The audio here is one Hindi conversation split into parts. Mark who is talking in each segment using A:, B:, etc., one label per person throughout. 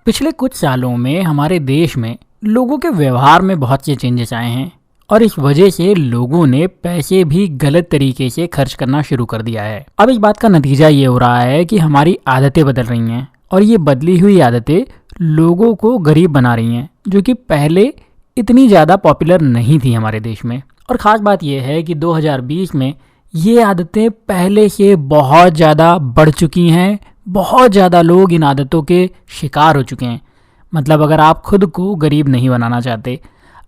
A: पिछले कुछ सालों में हमारे देश में लोगों के व्यवहार में बहुत से चेंजेस आए हैं और इस वजह से लोगों ने पैसे भी गलत तरीके से खर्च करना शुरू कर दिया है। अब इस बात का नतीजा ये हो रहा है कि हमारी आदतें बदल रही हैं और ये बदली हुई आदतें लोगों को गरीब बना रही हैं, जो कि पहले इतनी ज़्यादा पॉपुलर नहीं थी हमारे देश में। और ख़ास बात यह है कि 2020 में ये आदतें पहले से बहुत ज़्यादा बढ़ चुकी हैं। बहुत ज़्यादा लोग इन आदतों के शिकार हो चुके हैं। मतलब अगर आप खुद को गरीब नहीं बनाना चाहते,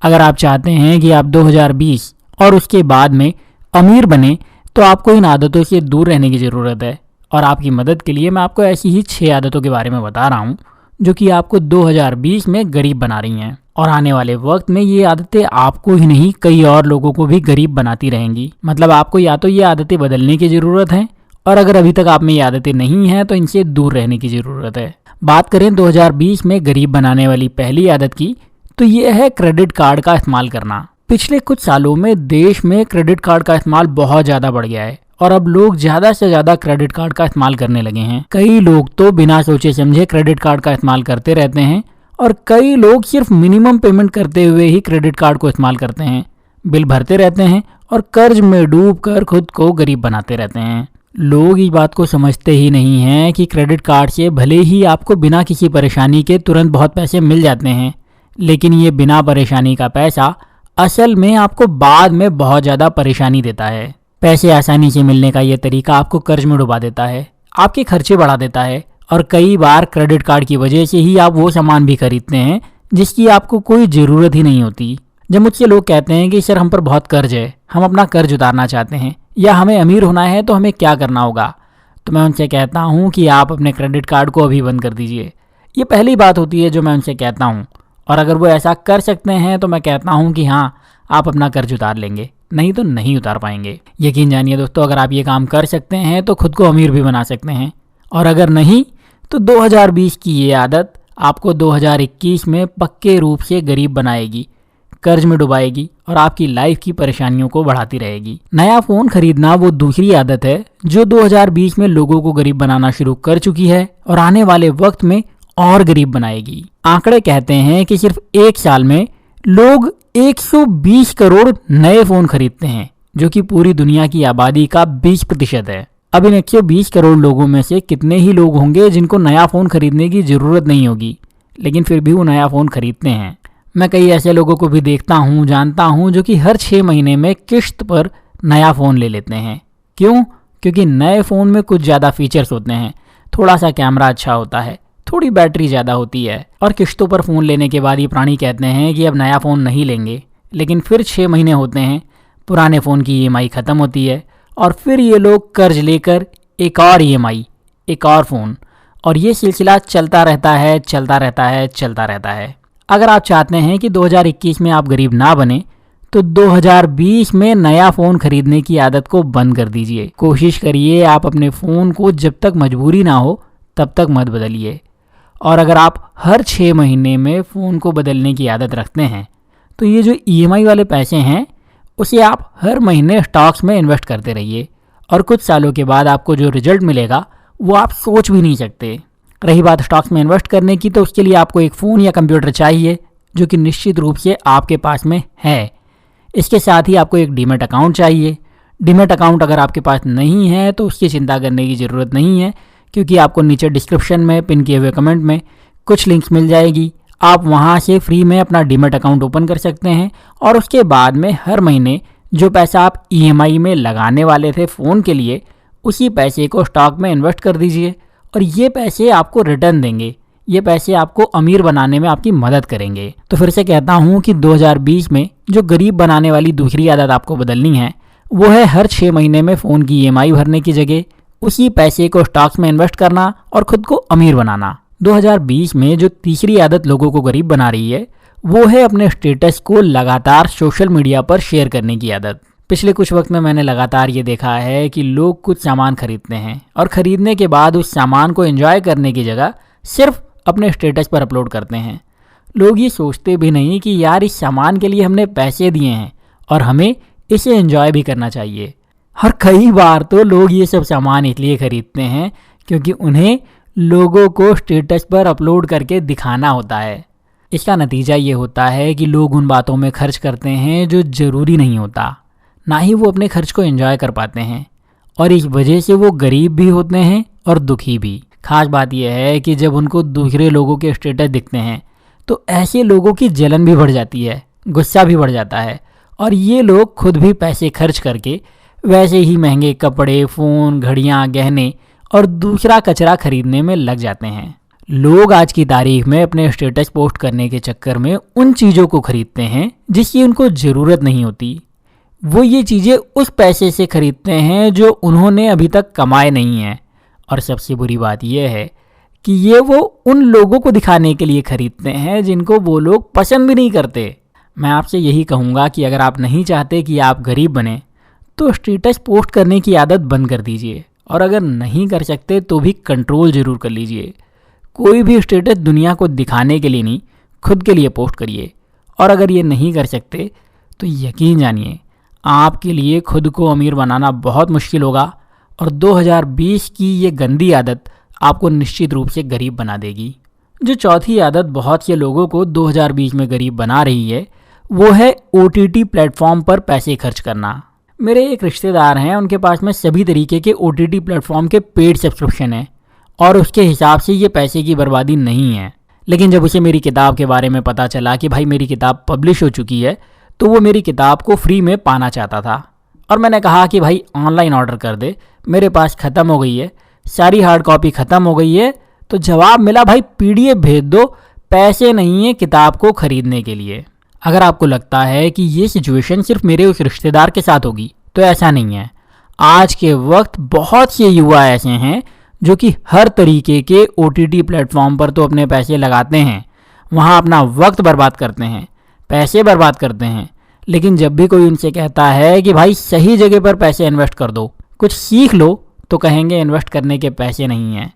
A: अगर आप चाहते हैं कि आप 2020 और उसके बाद में अमीर बने, तो आपको इन आदतों से दूर रहने की ज़रूरत है। और आपकी मदद के लिए मैं आपको ऐसी ही 6 आदतों के बारे में बता रहा हूँ जो कि आपको 2020 में गरीब बना रही हैं। और आने वाले वक्त में ये आदतें आपको ही नहीं, कई और लोगों को भी गरीब बनाती रहेंगी। मतलब आपको या तो ये आदतें बदलने की ज़रूरत है, और अगर अभी तक आप में ये आदतें नहीं हैं तो इनसे दूर रहने की ज़रूरत है। बात करें 2020 में गरीब बनाने वाली पहली आदत की, तो ये है क्रेडिट कार्ड का इस्तेमाल करना। पिछले कुछ सालों में देश में क्रेडिट कार्ड का इस्तेमाल बहुत ज़्यादा बढ़ गया है और अब लोग ज़्यादा से ज़्यादा क्रेडिट कार्ड का इस्तेमाल करने लगे हैं। कई लोग तो बिना सोचे समझे क्रेडिट कार्ड का इस्तेमाल करते रहते हैं और कई लोग सिर्फ मिनिमम पेमेंट करते हुए ही क्रेडिट कार्ड को इस्तेमाल करते हैं, बिल भरते रहते हैं और कर्ज में डूब कर खुद को गरीब बनाते रहते हैं। लोग इस बात को समझते ही नहीं हैं कि क्रेडिट कार्ड से भले ही आपको बिना किसी परेशानी के तुरंत बहुत पैसे मिल जाते हैं, लेकिन ये बिना परेशानी का पैसा असल में आपको बाद में बहुत ज़्यादा परेशानी देता है। पैसे आसानी से मिलने का ये तरीका आपको कर्ज में डुबा देता है, आपके खर्चे बढ़ा देता है और कई बार क्रेडिट कार्ड की वजह से ही आप वो सामान भी खरीदते हैं जिसकी आपको कोई ज़रूरत ही नहीं होती। जब मुझसे लोग कहते हैं कि सर हम पर बहुत कर्ज है, हम अपना कर्ज उतारना चाहते हैं या हमें अमीर होना है, तो हमें क्या करना होगा, तो मैं उनसे कहता हूँ कि आप अपने क्रेडिट कार्ड को अभी बंद कर दीजिए। ये पहली बात होती है जो मैं उनसे कहता हूँ। और अगर वो ऐसा कर सकते हैं तो मैं कहता हूँ कि हाँ, आप अपना कर्ज उतार लेंगे, नहीं तो नहीं उतार पाएंगे। यकीन जानिए दोस्तों, अगर आप ये काम कर सकते हैं तो खुद को अमीर भी बना सकते हैं, और अगर नहीं तो 2020 की ये आदत आपको 2021 में पक्के रूप से गरीब बनाएगी, कर्ज में डुबाएगी और आपकी लाइफ की परेशानियों को बढ़ाती रहेगी। नया फ़ोन खरीदना वो दूसरी आदत है जो 2020 में लोगों को गरीब बनाना शुरू कर चुकी है और आने वाले वक्त में और गरीब बनाएगी। आंकड़े कहते हैं कि सिर्फ एक साल में लोग 120 करोड़ नए फ़ोन खरीदते हैं, जो कि पूरी दुनिया की आबादी का 20% है। अब इन 120 करोड़ लोगों में से कितने ही लोग होंगे जिनको नया फ़ोन खरीदने की ज़रूरत नहीं होगी, लेकिन फिर भी वो नया फ़ोन खरीदते हैं। मैं कई ऐसे लोगों को भी देखता हूँ, जानता हूँ, जो कि हर 6 महीने में किश्त पर नया फ़ोन ले लेते हैं। क्यों? क्योंकि नए फ़ोन में कुछ ज़्यादा फीचर्स होते हैं, थोड़ा सा कैमरा अच्छा होता है, थोड़ी बैटरी ज़्यादा होती है। और किश्तों पर फ़ोन लेने के बाद ये प्राणी कहते हैं कि अब नया फ़ोन नहीं लेंगे, लेकिन फिर 6 महीने होते हैं, पुराने फ़ोन की EMI ख़त्म होती है और फिर ये लोग कर्ज लेकर एक और EMI, एक और फ़ोन, और ये सिलसिला चलता रहता है, चलता रहता है, चलता रहता है। अगर आप चाहते हैं कि 2021 में आप गरीब ना बने, तो 2020 में नया फ़ोन खरीदने की आदत को बंद कर दीजिए। कोशिश करिए आप अपने फ़ोन को जब तक मजबूरी ना हो तब तक मत बदलिए। और अगर आप हर 6 महीने में फ़ोन को बदलने की आदत रखते हैं, तो ये जो EMI वाले पैसे हैं उसे आप हर महीने स्टॉक्स में इन्वेस्ट करते रहिए और कुछ सालों के बाद आपको जो रिजल्ट मिलेगा वो आप सोच भी नहीं सकते। रही बात स्टॉक्स में इन्वेस्ट करने की, तो उसके लिए आपको एक फ़ोन या कंप्यूटर चाहिए जो कि निश्चित रूप से आपके पास में है। इसके साथ ही आपको एक डीमैट अकाउंट चाहिए। डीमैट अकाउंट अगर आपके पास नहीं है तो उसकी चिंता करने की ज़रूरत नहीं है, क्योंकि आपको नीचे डिस्क्रिप्शन में पिन किए हुए कमेंट में कुछ लिंक्स मिल जाएगी। आप वहां से फ्री में अपना डीमैट अकाउंट ओपन कर सकते हैं और उसके बाद में हर महीने जो पैसा आप EMI में लगाने वाले थे फ़ोन के लिए, उसी पैसे को स्टॉक में इन्वेस्ट कर दीजिए और ये पैसे आपको रिटर्न देंगे। ये पैसे आपको अमीर बनाने में आपकी मदद करेंगे। तो फिर से कहता हूँ कि 2020 में जो गरीब बनाने वाली दूसरी आदत आपको बदलनी है, वो है हर 6 महीने में फ़ोन की EMI भरने की जगह उसी पैसे को स्टॉक्स में इन्वेस्ट करना और खुद को अमीर बनाना। 2020 में जो तीसरी आदत लोगों को गरीब बना रही है, वो है अपने स्टेटस को लगातार सोशल मीडिया पर शेयर करने की आदत। पिछले कुछ वक्त में मैंने लगातार ये देखा है कि लोग कुछ सामान खरीदते हैं और ख़रीदने के बाद उस सामान को एंजॉय करने की जगह सिर्फ अपने स्टेटस पर अपलोड करते हैं। लोग ये सोचते भी नहीं कि यार इस सामान के लिए हमने पैसे दिए हैं और हमें इसे एंजॉय भी करना चाहिए। और कई बार तो लोग ये सब सामान इसलिए खरीदते हैं क्योंकि उन्हें लोगों को स्टेटस पर अपलोड करके दिखाना होता है। इसका नतीजा ये होता है कि लोग उन बातों में खर्च करते हैं जो ज़रूरी नहीं होता, ना ही वो अपने खर्च को एंजॉय कर पाते हैं, और इस वजह से वो गरीब भी होते हैं और दुखी भी। खास बात यह है कि जब उनको दूसरे लोगों के स्टेटस दिखते हैं तो ऐसे लोगों की जलन भी बढ़ जाती है, गुस्सा भी बढ़ जाता है, और ये लोग खुद भी पैसे खर्च करके वैसे ही महंगे कपड़े, फ़ोन, घड़ियाँ, गहने और दूसरा कचरा खरीदने में लग जाते हैं। लोग आज की तारीख में अपने स्टेटस पोस्ट करने के चक्कर में उन चीज़ों को खरीदते हैं जिसकी उनको ज़रूरत नहीं होती। वो ये चीज़ें उस पैसे से खरीदते हैं जो उन्होंने अभी तक कमाए नहीं हैं, और सबसे बुरी बात यह है कि ये वो उन लोगों को दिखाने के लिए खरीदते हैं जिनको वो लोग पसंद भी नहीं करते। मैं आपसे यही कहूँगा कि अगर आप नहीं चाहते कि आप गरीब बने तो स्टेटस पोस्ट करने की आदत बंद कर दीजिए, और अगर नहीं कर सकते तो भी कंट्रोल ज़रूर कर लीजिए। कोई भी स्टेटस दुनिया को दिखाने के लिए नहीं, खुद के लिए पोस्ट करिए। और अगर ये नहीं कर सकते तो यकीन जानिए आपके लिए खुद को अमीर बनाना बहुत मुश्किल होगा, और 2020 की ये गंदी आदत आपको निश्चित रूप से गरीब बना देगी। जो चौथी आदत बहुत से लोगों को 2020 में गरीब बना रही है वो है OTT प्लेटफॉर्म पर पैसे खर्च करना। मेरे एक रिश्तेदार हैं, उनके पास में सभी तरीके के OTT प्लेटफॉर्म के पेड सब्सक्रिप्शन हैं, और उसके हिसाब से ये पैसे की बर्बादी नहीं है। लेकिन जब उसे मेरी किताब के बारे में पता चला कि भाई मेरी किताब पब्लिश हो चुकी है, तो वो मेरी किताब को फ्री में पाना चाहता था। और मैंने कहा कि भाई ऑनलाइन ऑर्डर कर दे, मेरे पास ख़त्म हो गई है, सारी हार्ड कॉपी ख़त्म हो गई है। तो जवाब मिला, भाई PDF भेज दो, पैसे नहीं है किताब को ख़रीदने के लिए। अगर आपको लगता है कि ये सिचुएशन सिर्फ मेरे उस रिश्तेदार के साथ होगी, तो ऐसा नहीं है। आज के वक्त बहुत से युवा ऐसे हैं जो कि हर तरीके के OTT प्लेटफॉर्म पर तो अपने पैसे लगाते हैं, वहाँ अपना वक्त बर्बाद करते हैं, पैसे बर्बाद करते हैं, लेकिन जब भी कोई उनसे कहता है कि भाई सही जगह पर पैसे इन्वेस्ट कर दो, कुछ सीख लो, तो कहेंगे इन्वेस्ट करने के पैसे नहीं हैं,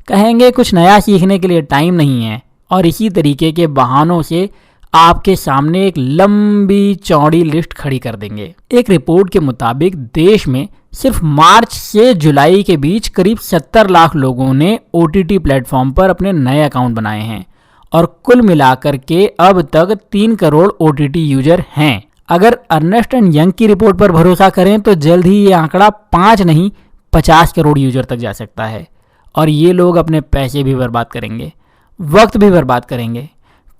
A: कहेंगे कुछ नया सीखने के लिए टाइम नहीं है, और इसी तरीके के बहानों से आपके सामने एक लंबी चौड़ी लिस्ट खड़ी कर देंगे। एक रिपोर्ट के मुताबिक देश में सिर्फ मार्च से जुलाई के बीच करीब 70 लाख लोगों ने OTT प्लेटफॉर्म पर अपने नए अकाउंट बनाए हैं, और कुल मिलाकर के अब तक 3 करोड़ OTT यूजर हैं। अगर अर्नेस्ट एंड यंग की रिपोर्ट पर भरोसा करें तो जल्द ही ये आंकड़ा 5 नहीं 50 करोड़ यूजर तक जा सकता है। और ये लोग अपने पैसे भी बर्बाद करेंगे, वक्त भी बर्बाद करेंगे,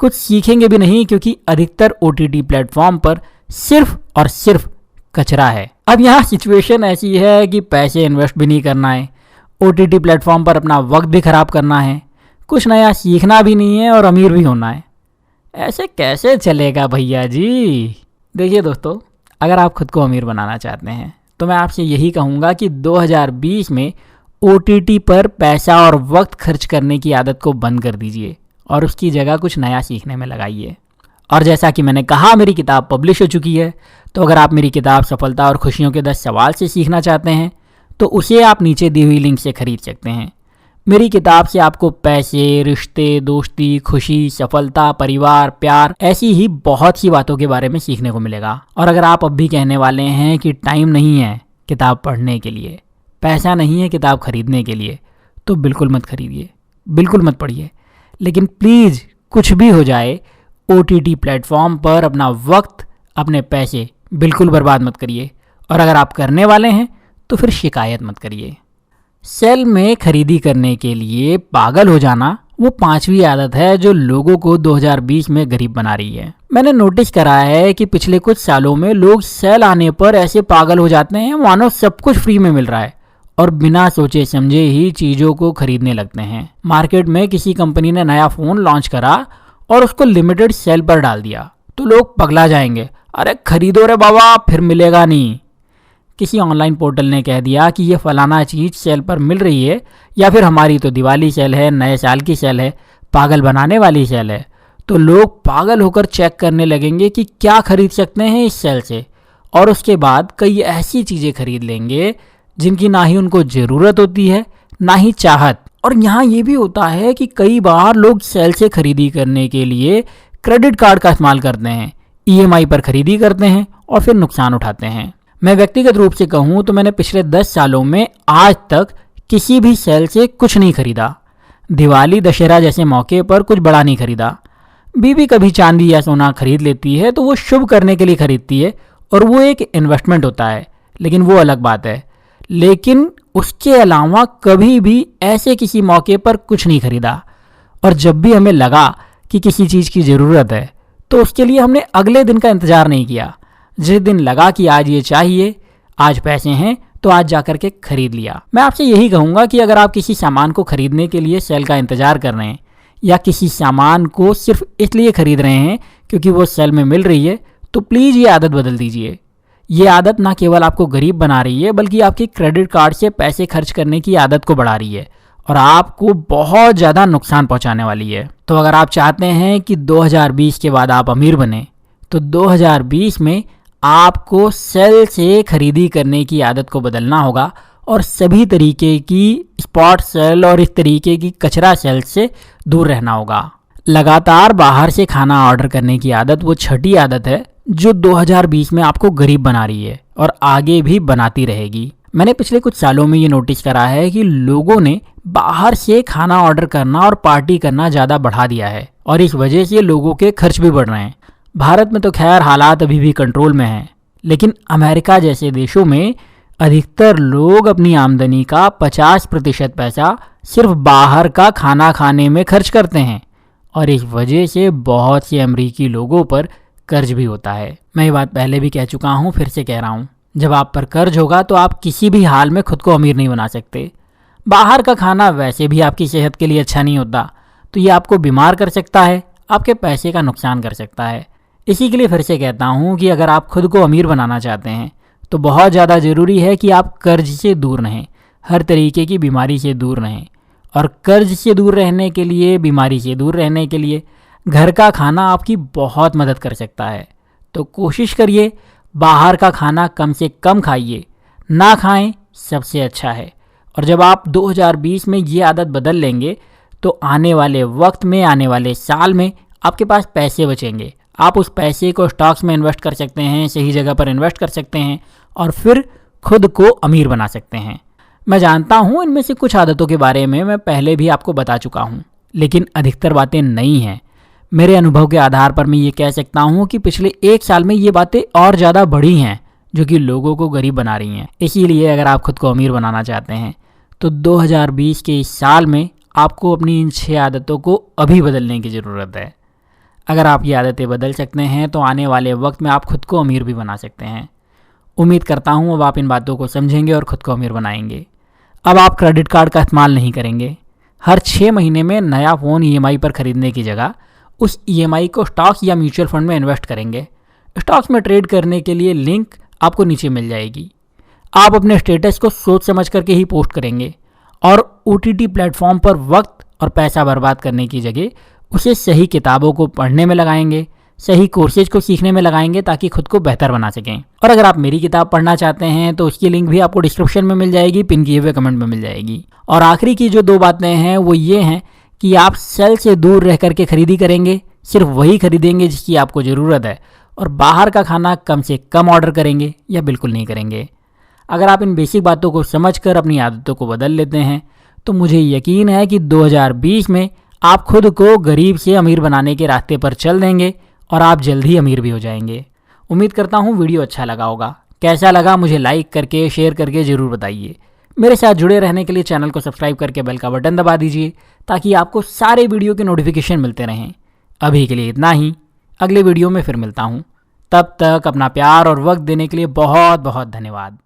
A: कुछ सीखेंगे भी नहीं, क्योंकि अधिकतर OTT प्लेटफॉर्म पर सिर्फ और सिर्फ कचरा है। अब यहाँ सिचुएशन ऐसी है कि पैसे इन्वेस्ट भी नहीं करना है, OTT प्लेटफॉर्म पर अपना वक्त भी खराब करना है, कुछ नया सीखना भी नहीं है, और अमीर भी होना है। ऐसे कैसे चलेगा भैया जी। देखिए दोस्तों, अगर आप खुद को अमीर बनाना चाहते हैं तो मैं आपसे यही कहूँगा कि 2020 में OTT पर पैसा और वक्त खर्च करने की आदत को बंद कर दीजिए, और उसकी जगह कुछ नया सीखने में लगाइए। और जैसा कि मैंने कहा, मेरी किताब पब्लिश हो चुकी है, तो अगर आप मेरी किताब सफलता और खुशियों के 10 सवाल से सीखना चाहते हैं तो उसे आप नीचे दी हुई लिंक से खरीद सकते हैं। मेरी किताब से आपको पैसे, रिश्ते, दोस्ती, खुशी, सफलता, परिवार, प्यार, ऐसी ही बहुत सी बातों के बारे में सीखने को मिलेगा। और अगर आप अब भी कहने वाले हैं कि टाइम नहीं है किताब पढ़ने के लिए, पैसा नहीं है किताब खरीदने के लिए, तो बिल्कुल मत खरीदिए, बिल्कुल मत पढ़िए। लेकिन प्लीज़ कुछ भी हो जाए, OTT प्लेटफॉर्म पर अपना वक्त, अपने पैसे बिल्कुल बर्बाद मत करिए, और अगर आप करने वाले हैं तो फिर शिकायत मत करिए। सेल में खरीदी करने के लिए पागल हो जाना वो 5वीं आदत है जो लोगों को 2020 में गरीब बना रही है। मैंने नोटिस करा है कि पिछले कुछ सालों में लोग सेल आने पर ऐसे पागल हो जाते हैं मानो सब कुछ फ्री में मिल रहा है, और बिना सोचे समझे ही चीज़ों को खरीदने लगते हैं। मार्केट में किसी कंपनी ने नया फ़ोन लॉन्च करा और उसको लिमिटेड सेल पर डाल दिया, तो लोग पगला जाएंगे, अरे खरीदो रे बाबा, फिर मिलेगा नहीं। किसी ऑनलाइन पोर्टल ने कह दिया कि ये फलाना चीज़ सेल पर मिल रही है, या फिर हमारी तो दिवाली सेल है, नए साल की सेल है, पागल बनाने वाली सेल है, तो लोग पागल होकर चेक करने लगेंगे कि क्या खरीद सकते हैं इस सेल से, और उसके बाद कई ऐसी चीज़ें खरीद लेंगे जिनकी ना ही उनको ज़रूरत होती है ना ही चाहत। और यहाँ ये भी होता है कि कई बार लोग सेल से खरीदी करने के लिए क्रेडिट कार्ड का इस्तेमाल करते हैं, EMI पर खरीदी करते हैं और फिर नुकसान उठाते हैं। मैं व्यक्तिगत रूप से कहूँ तो मैंने पिछले 10 सालों में आज तक किसी भी सेल से कुछ नहीं खरीदा, दिवाली दशहरा जैसे मौके पर कुछ बड़ा नहीं खरीदा। बीवी कभी चांदी या सोना खरीद लेती है तो वो शुभ करने के लिए खरीदती है और वो एक इन्वेस्टमेंट होता है, लेकिन वो अलग बात है। लेकिन उसके अलावा कभी भी ऐसे किसी मौके पर कुछ नहीं खरीदा। और जब भी हमें लगा कि किसी चीज़ की ज़रूरत है तो उसके लिए हमने अगले दिन का इंतज़ार नहीं किया। जिस दिन लगा कि आज ये चाहिए, आज पैसे हैं, तो आज जाकर के खरीद लिया। मैं आपसे यही कहूँगा कि अगर आप किसी सामान को खरीदने के लिए सेल का इंतज़ार कर रहे हैं या किसी सामान को सिर्फ इसलिए खरीद रहे हैं क्योंकि वो सेल में मिल रही है, तो प्लीज़ ये आदत बदल दीजिए। ये आदत ना केवल आपको गरीब बना रही है बल्कि आपकी क्रेडिट कार्ड से पैसे खर्च करने की आदत को बढ़ा रही है और आपको बहुत ज़्यादा नुकसान पहुंचाने वाली है। तो अगर आप चाहते हैं कि 2020 के बाद आप अमीर बने, तो 2020 में आपको सेल से खरीदी करने की आदत को बदलना होगा और सभी तरीके की स्पॉट सेल और इस तरीके की कचरा सेल से दूर रहना होगा। लगातार बाहर से खाना ऑर्डर करने की आदत वो छठी आदत है जो 2020 में आपको गरीब बना रही है और आगे भी बनाती रहेगी। मैंने पिछले कुछ सालों में ये नोटिस करा है कि लोगों ने बाहर से खाना ऑर्डर करना और पार्टी करना ज़्यादा बढ़ा दिया है और इस वजह से लोगों के खर्च भी बढ़ रहे हैं। भारत में तो खैर हालात अभी भी कंट्रोल में हैं, लेकिन अमेरिका जैसे देशों में अधिकतर लोग अपनी आमदनी का 50% पैसा सिर्फ बाहर का खाना खाने में खर्च करते हैं और इस वजह से बहुत से अमेरिकी लोगों पर कर्ज भी होता है। मैं ये बात पहले भी कह चुका हूँ, फिर से कह रहा हूँ, जब आप पर कर्ज होगा तो आप किसी भी हाल में खुद को अमीर नहीं बना सकते। बाहर का खाना वैसे भी आपकी सेहत के लिए अच्छा नहीं होता, तो ये आपको बीमार कर सकता है, आपके पैसे का नुकसान कर सकता है। इसी के लिए फिर से कहता हूँ कि अगर आप खुद को अमीर बनाना चाहते हैं तो बहुत ज़्यादा ज़रूरी है कि आप कर्ज से दूर रहें, हर तरीके की बीमारी से दूर रहें। और कर्ज से दूर रहने के लिए, बीमारी से दूर रहने के लिए घर का खाना आपकी बहुत मदद कर सकता है। तो कोशिश करिए बाहर का खाना कम से कम खाइए, ना खाएं सबसे अच्छा है। और जब आप 2020 में ये आदत बदल लेंगे तो आने वाले वक्त में, आने वाले साल में आपके पास पैसे बचेंगे। आप उस पैसे को स्टॉक्स में इन्वेस्ट कर सकते हैं, सही जगह पर इन्वेस्ट कर सकते हैं और फिर खुद को अमीर बना सकते हैं। मैं जानता हूँ इनमें से कुछ आदतों के बारे में मैं पहले भी आपको बता चुका हूँ, लेकिन अधिकतर बातें नई हैं। मेरे अनुभव के आधार पर मैं ये कह सकता हूँ कि पिछले 1 साल में ये बातें और ज़्यादा बढ़ी हैं जो कि लोगों को गरीब बना रही हैं। इसीलिए अगर आप खुद को अमीर बनाना चाहते हैं तो 2020 के इस साल में आपको अपनी इन 6 आदतों को अभी बदलने की ज़रूरत है। अगर आप ये आदतें बदल सकते हैं तो आने वाले वक्त में आप खुद को अमीर भी बना सकते हैं। उम्मीद करता हूँ अब आप इन बातों को समझेंगे और खुद को अमीर बनाएंगे। अब आप क्रेडिट कार्ड का इस्तेमाल नहीं करेंगे। हर 6 महीने में नया फ़ोन EMI पर खरीदने की जगह उस EMI को स्टॉक्स या म्यूचुअल फंड में इन्वेस्ट करेंगे। स्टॉक्स में ट्रेड करने के लिए लिंक आपको नीचे मिल जाएगी। आप अपने स्टेटस को सोच समझ करके ही पोस्ट करेंगे और OTT प्लेटफॉर्म पर वक्त और पैसा बर्बाद करने की जगह उसे सही किताबों को पढ़ने में लगाएंगे, सही कोर्सेज को सीखने में लगाएंगे ताकि खुद को बेहतर बना सकें। और अगर आप मेरी किताब पढ़ना चाहते हैं तो उसकी लिंक भी आपको डिस्क्रिप्शन में मिल जाएगी, पिन किए हुए कमेंट में मिल जाएगी। और आखिरी की जो 2 बातें हैं वो ये हैं कि आप सेल से दूर रह करके खरीदी करेंगे, सिर्फ वही खरीदेंगे जिसकी आपको ज़रूरत है और बाहर का खाना कम से कम ऑर्डर करेंगे या बिल्कुल नहीं करेंगे। अगर आप इन बेसिक बातों को समझकर अपनी आदतों को बदल लेते हैं तो मुझे यकीन है कि 2020 में आप खुद को गरीब से अमीर बनाने के रास्ते पर चल देंगे और आप जल्द ही अमीर भी हो जाएंगे। उम्मीद करता हूँ वीडियो अच्छा लगा होगा। कैसा लगा मुझे लाइक करके, शेयर करके ज़रूर बताइए। मेरे साथ जुड़े रहने के लिए चैनल को सब्सक्राइब करके बेल का बटन दबा दीजिए ताकि आपको सारे वीडियो के नोटिफिकेशन मिलते रहें। अभी के लिए इतना ही, अगले वीडियो में फिर मिलता हूँ। तब तक अपना प्यार और वक्त देने के लिए बहुत बहुत धन्यवाद।